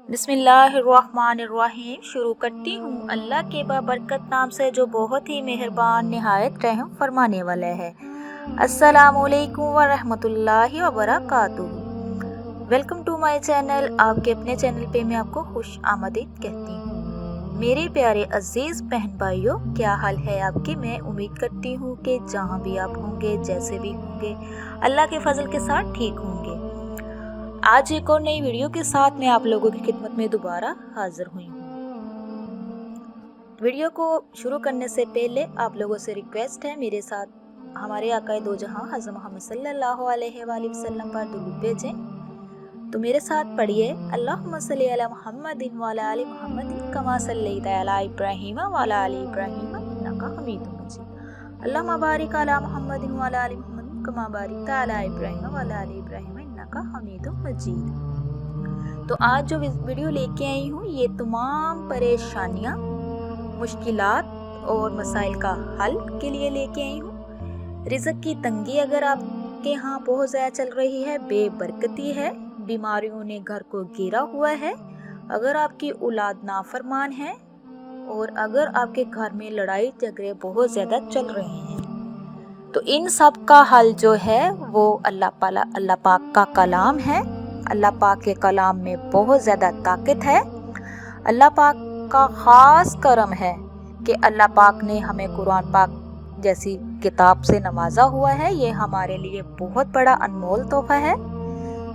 बिस्मिल्लाहिर्रहमानिर्रहीम। शुरू करती हूँ अल्लाह के बाबरकत नाम से जो बहुत ही मेहरबान निहायत रहम फरमाने वाला है। अस्सलामुअलैकुम व रहमतुल्लाहि व बरकातुहू। Welcome to my channel. आपके अपने चैनल पे मैं आपको खुश आमदीद कहती हूँ। मेरे प्यारे अजीज़ बहन भाइयों, क्या हाल है आपके? मैं उम्मीद करती हूँ कि जहाँ भी आप होंगे, जैसे भी होंगे, अल्लाह के फजल के साथ ठीक होंगे। आज एक और नई वीडियो के साथ मैं आप लोगों की खिदमत में दोबारा हाजिर हुई हूँ। वीडियो को शुरू करने से पहले आप लोगों से रिक्वेस्ट है, मेरे साथ हमारे आकाए दो जहां हज़रत मोहम्मद सल्लल्लाहु अलैहि वसल्लम पर दुरूद भेजें। तो मेरे साथ पढ़िए अल्लाहुम्मा सल्ली अला मुहम्मदिन व अला आलि मुहम्मदिन कमा सल्लैता अला इब्राहीम व अला आलि इब्राहीम इन्नका हमीदुम मजीद। अल्लाहुम्मा बारिक अला मुहम्मदिन व अला आलि मुहम्मदिन कमा बारिकता अला इब्राहीम व अला आलि इब्राहीम का हमीदुम मजीद। तो आज जो वीडियो लेके आई हूँ, ये तमाम परेशानियाँ, मुश्किलात और मसाइल का हल के लिए लेके आई हूँ। रिज़्क़ की तंगी अगर आपके यहाँ बहुत ज़्यादा चल रही है, बेबरकती है, बीमारियों ने घर को घेरा हुआ है, अगर आपकी औलाद नाफरमान है और अगर आपके घर में लड़ाई झगड़े बहुत ज़्यादा चल रहे हैं, तो इन सब का हल जो है वो अल्लाह पाक का कलाम है। अल्लाह पाक के कलाम में बहुत ज़्यादा ताकत है। अल्लाह पाक का ख़ास करम है कि अल्लाह पाक ने हमें कुरान पाक जैसी किताब से नवाजा हुआ है। ये हमारे लिए बहुत बड़ा अनमोल तोहफा है।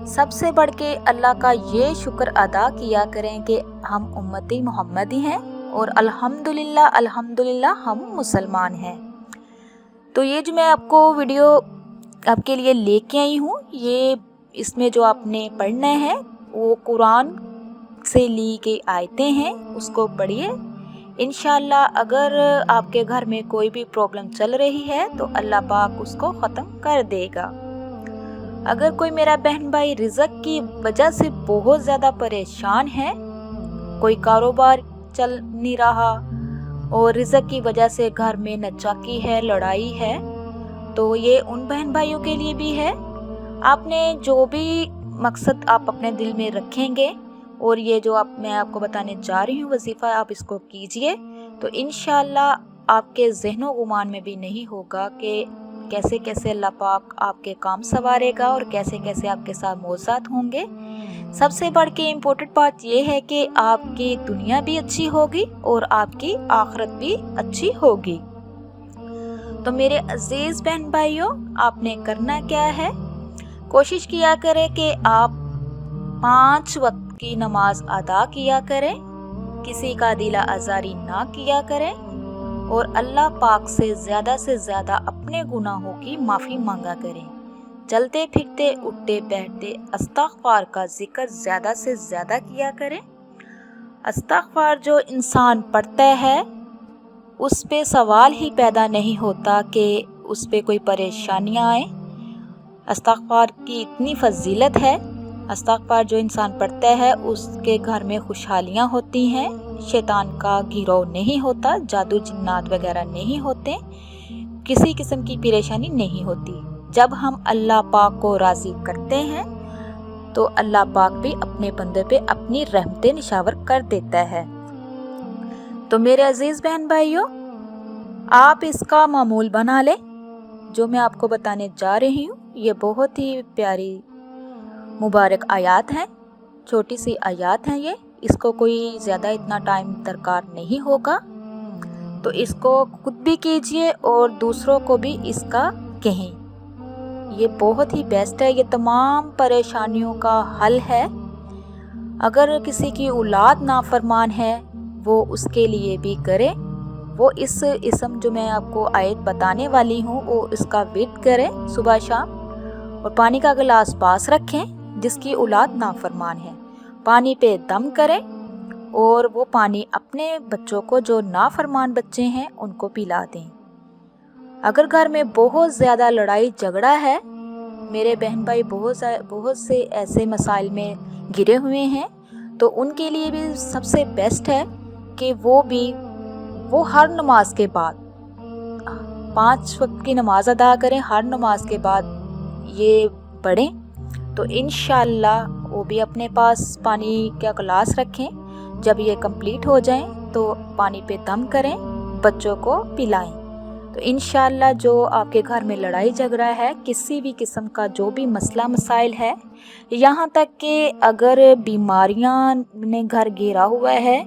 सबसे बढ़ के अल्लाह का ये शुक्र अदा किया करें कि हम उम्मती मोहम्मदी हैं और अल्हम्दुलिल्लाह हम मुसलमान हैं। तो ये जो मैं आपको वीडियो आपके लिए लेके आई हूँ, ये इसमें जो आपने पढ़ना है वो कुरान से ली गई आयतें हैं, उसको पढ़िए। इंशाअल्लाह अगर आपके घर में कोई भी प्रॉब्लम चल रही है तो अल्लाह पाक उसको ख़त्म कर देगा। अगर कोई मेरा बहन भाई रिज़्क़ की वजह से बहुत ज़्यादा परेशान है, कोई कारोबार चल नहीं रहा और रिज़्क़ की वजह से घर में नचाकी है, लड़ाई है, तो ये उन बहन भाइयों के लिए भी है। आपने जो भी मकसद आप अपने दिल में रखेंगे और ये जो मैं आपको बताने जा रही हूँ वजीफ़ा, आप इसको कीजिए तो इंशाअल्लाह आपके ज़हनो गुमान में भी नहीं होगा कि कैसे कैसे अल्लाह पाक आपके काम संवारेगा और कैसे कैसे आपके साथ मौज़ात होंगे। सबसे बढ़ के इम्पोर्टेंट बात ये है कि आपकी दुनिया भी अच्छी होगी और आपकी आखिरत भी अच्छी होगी। तो मेरे अजीज़ बहन भाइयों, आपने करना क्या है, कोशिश किया करें कि आप 5 वक्त की नमाज अदा किया करें, किसी का दिला आज़ारी ना किया करें और अल्लाह पाक से ज़्यादा अपने गुनाहों की माफ़ी मांगा करें। चलते फिरते उठते बैठते अस्तग़फ़ार का जिक्र ज़्यादा से ज़्यादा किया करें। अस्तग़फ़ार जो इंसान पढ़ता है उस पे सवाल ही पैदा नहीं होता कि उस पे कोई परेशानियाँ आए। अस्तग़फ़ार की इतनी फजीलत है। अस्तग़फ़ार जो इंसान पढ़ता है उसके घर में खुशहालियाँ होती हैं, शैतान का गिरोह नहीं होता, जादू जिन्नात वगैरह नहीं होते, किसी किस्म की परेशानी नहीं होती। जब हम अल्लाह पाक को राज़ी करते हैं तो अल्लाह पाक भी अपने बंदे पे अपनी रहमतें निशावर कर देता है। तो मेरे अजीज़ बहन भाइयों, आप इसका मामूल बना लें। जो मैं आपको बताने जा रही हूँ ये बहुत ही प्यारी मुबारक आयात हैं, छोटी सी आयात हैं ये, इसको कोई ज़्यादा इतना टाइम दरकार नहीं होगा, तो इसको खुद भी कीजिए और दूसरों को भी इसका कहें। ये बहुत ही बेस्ट है, ये तमाम परेशानियों का हल है। अगर किसी की औलाद नाफरमान है वो उसके लिए भी करें। वो इस इसम जो मैं आपको आयत बताने वाली हूँ वो इसका विर्द करें सुबह शाम और पानी का गिलास पास रखें जिसकी औलाद नाफरमान है। पानी पे दम करें और वो पानी अपने बच्चों को, जो नाफरमान बच्चे हैं, उनको पिला दें। अगर घर में बहुत ज़्यादा लड़ाई झगड़ा है, मेरे बहन भाई बहुत से ऐसे मसाइल में घिरे हुए हैं, तो उनके लिए भी सबसे बेस्ट है कि वो हर नमाज के बाद 5 वक्त की नमाज अदा करें, हर नमाज के बाद ये पढ़ें, तो इंशाअल्लाह वो भी अपने पास पानी का गिलास रखें। जब ये कंप्लीट हो जाएं तो पानी पे दम करें, बच्चों को पिलाएं। तो इंशाल्लाह जो आपके घर में लड़ाई झगड़ा है, किसी भी किस्म का जो भी मसला मसाइल है, यहाँ तक कि अगर बीमारियाँ ने घर घेरा हुआ है,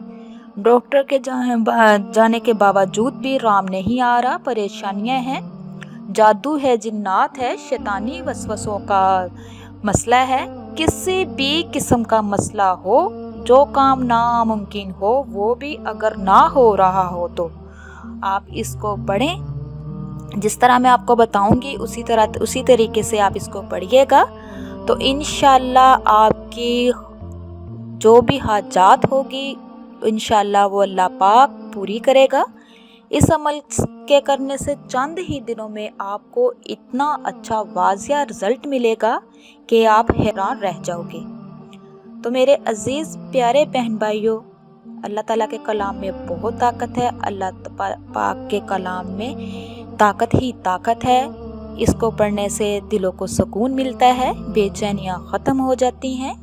डॉक्टर के जाने के बावजूद भी आराम नहीं आ रहा, परेशानियाँ हैं, जादू है, जिन्नात है, शैतानी वसवसों का मसला है, किसी भी किस्म का मसला हो, जो काम नामुमकिन हो वो भी अगर ना हो रहा हो तो आप इसको पढ़ें। जिस तरह मैं आपको बताऊंगी उसी तरीके से आप इसको पढ़िएगा, तो इंशाल्लाह आपकी जो भी हाजात होगी इंशाल्लाह वो अल्लाह पाक पूरी करेगा। इस अमल के करने से चंद ही दिनों में आपको इतना अच्छा वाजिया रिज़ल्ट मिलेगा कि आप हैरान रह जाओगे। तो मेरे अज़ीज़ प्यारे बहन भाइयों, अल्लाह ताला के कलाम में बहुत ताकत है, अल्लाह पाक के कलाम में ताकत ही ताकत है। इसको पढ़ने से दिलों को सुकून मिलता है, बेचैनियाँ ख़त्म हो जाती हैं,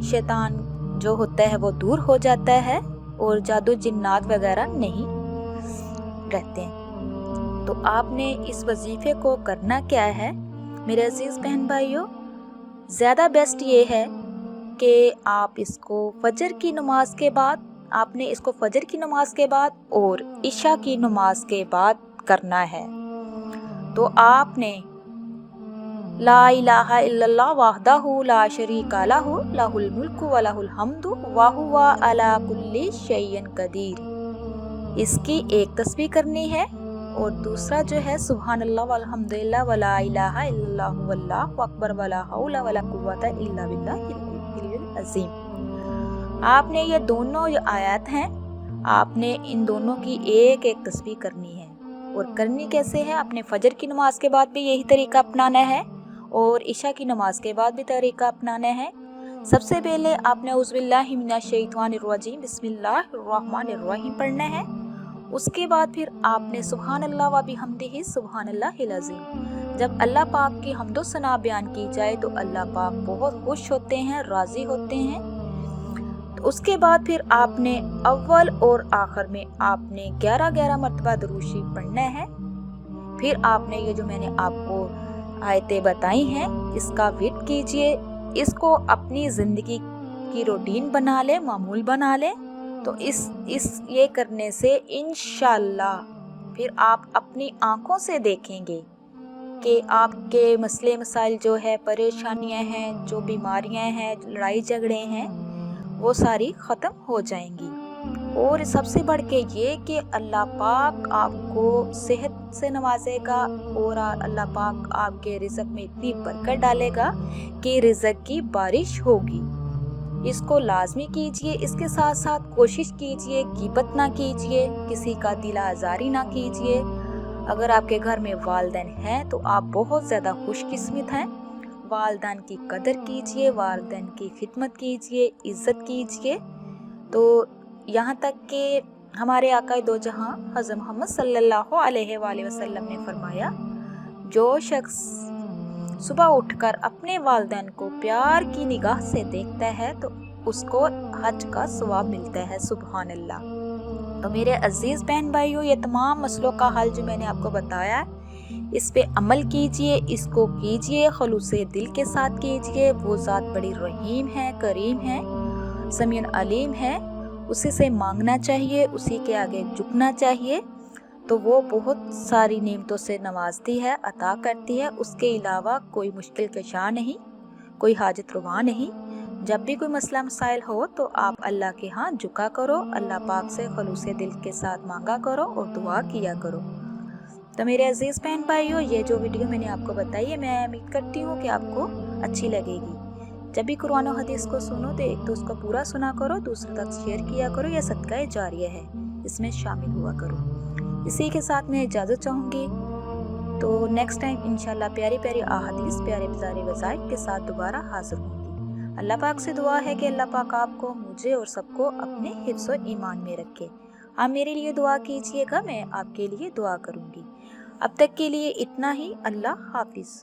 शैतान जो होता है वो दूर हो जाता है और जादू जिन्नात वगैरह नहीं रहते हैं। तो आपने इस वजीफ़े को करना क्या है मेरे अजीज़ बहन भाइयों, ज़्यादा बेस्ट ये है कि आप इसको फजर की नमाज के बाद, आपने इसको फजर की नमाज के बाद और इशा की नमाज के बाद करना है। तो आपने ला इलाहा इल्लल्लाह वहदहु ला शरीका लहु लहुल मुल्कु व लहुल हम्दु व हुवा अला कुल्ली शैइन कदीर, इसकी एक तस्बीह करनी है। और दूसरा जो है सुभानअल्लाह वल्हम्दुलिल्लाह वला इलाहा इल्लल्लाह वल्लाहु अकबर वला हौला वला कुव्वता इल्ला बिल्लाहिल अज़ीम। आपने ये दोनों जो आयत हैं, आपने इन दोनों की एक एक तस्बीह करनी है। और करनी कैसे है, आपने फजर की नमाज के बाद भी यही तरीका अपनाना है और इशा की नमाज के बाद भी तरीका अपनाना है। सबसे पहले आपने औज़ुबिल्लाहि मिनश्शैतानिर्रजीम बिस्मिल्लाहिर्रहमानिर्रहीम पढ़ना है। उसके बाद फिर आपने सुभानअल्लाह व बिहम्दिही सुभानअल्लाहिल अज़ीम। जब अल्लाह पाक की हम्दो सना बयान की जाए तो अल्लाह पाक बहुत खुश होते हैं, राज़ी होते हैं। तो उसके बाद फिर आपने अव्वल और आखिर में आपने 11-11 मरतबा दुरूद शरीफ पढ़ना है। फिर आपने ये जो मैंने आपको आयतें बताई हैं इसका विर्द कीजिए, इसको अपनी ज़िंदगी की रूटीन बना लें, मामूल बना लें। तो इस ये करने से इंशाल्लाह फिर आप अपनी आँखों से देखेंगे कि आपके मसले मसाइल जो है, परेशानियां हैं, जो बीमारियां हैं, लड़ाई झगड़े हैं, वो सारी ख़त्म हो जाएंगी। और सबसे बढ़ के ये कि अल्लाह पाक आपको सेहत से नवाजेगा और अल्लाह पाक आपके रिज़्क़ में इतनी बरकत डालेगा कि रिज़्क़ की बारिश होगी। इसको लाजमी कीजिए। इसके साथ साथ कोशिश कीजिए ग़ीबत ना कीजिए, किसी का दिल आज़ारी ना कीजिए। अगर आपके घर में वालिदैन हैं तो आप बहुत ज़्यादा खुशकिस्मत हैं। वालिदैन की कदर कीजिए, वालिदैन की खिदमत कीजिए, इज़्ज़त कीजिए। तो यहाँ तक कि हमारे आका दो जहां हज़रत मोहम्मद सल्लल्लाहु अलैहि वसल्लम ने फरमाया, जो शख्स सुबह उठकर अपने वालिदैन को प्यार की निगाह से देखता है तो उसको हज का सवाब मिलता है। सुभान अल्लाह। तो मेरे अजीज़ बहन भाइयों, ये तमाम मसलों का हल जो मैंने आपको बताया, इस पे अमल कीजिए, इसको कीजिए, खलूसे दिल के साथ कीजिए। वो ज़ात बड़ी रहीम है, करीम है, समीउन अलीम है। उसी से मांगना चाहिए, उसी के आगे झुकना चाहिए, तो वो बहुत सारी नेमतों से नवाजती है, अता करती है। उसके अलावा कोई मुश्किल कशा नहीं, कोई हाजत रवा नहीं। जब भी कोई मसला मसाइल हो तो आप अल्लाह के यहाँ झुका करो, अल्लाह पाक से खलूसे दिल के साथ मांगा करो और दुआ किया करो। तो मेरे अजीज़ बहन भाइयों, ये जो वीडियो मैंने आपको बताई है, मैं उम्मीद करती हूँ कि आपको अच्छी लगेगी। जब भी कुरान और हदीस को सुनो तो एक तो उसको पूरा सुना करो, दूसरे तक शेयर किया करो। यह सदका जारिया है, इसमें शामिल हुआ करो। इसी के साथ मैं इजाज़त चाहूँगी। तो नेक्स्ट टाइम इंशाल्लाह प्यारी प्यारी अहादीस, प्यारे प्यारे वज़ाइफ के साथ दोबारा हाजिर होंगी। अल्लाह पाक से दुआ है कि अल्लाह पाक आपको, मुझे और सबको अपने हिफ्ज़ और ईमान में रखे। आप मेरे लिए दुआ कीजिएगा, मैं आपके लिए दुआ करूँगी। अब तक के लिए इतना ही। अल्लाह हाफिज़।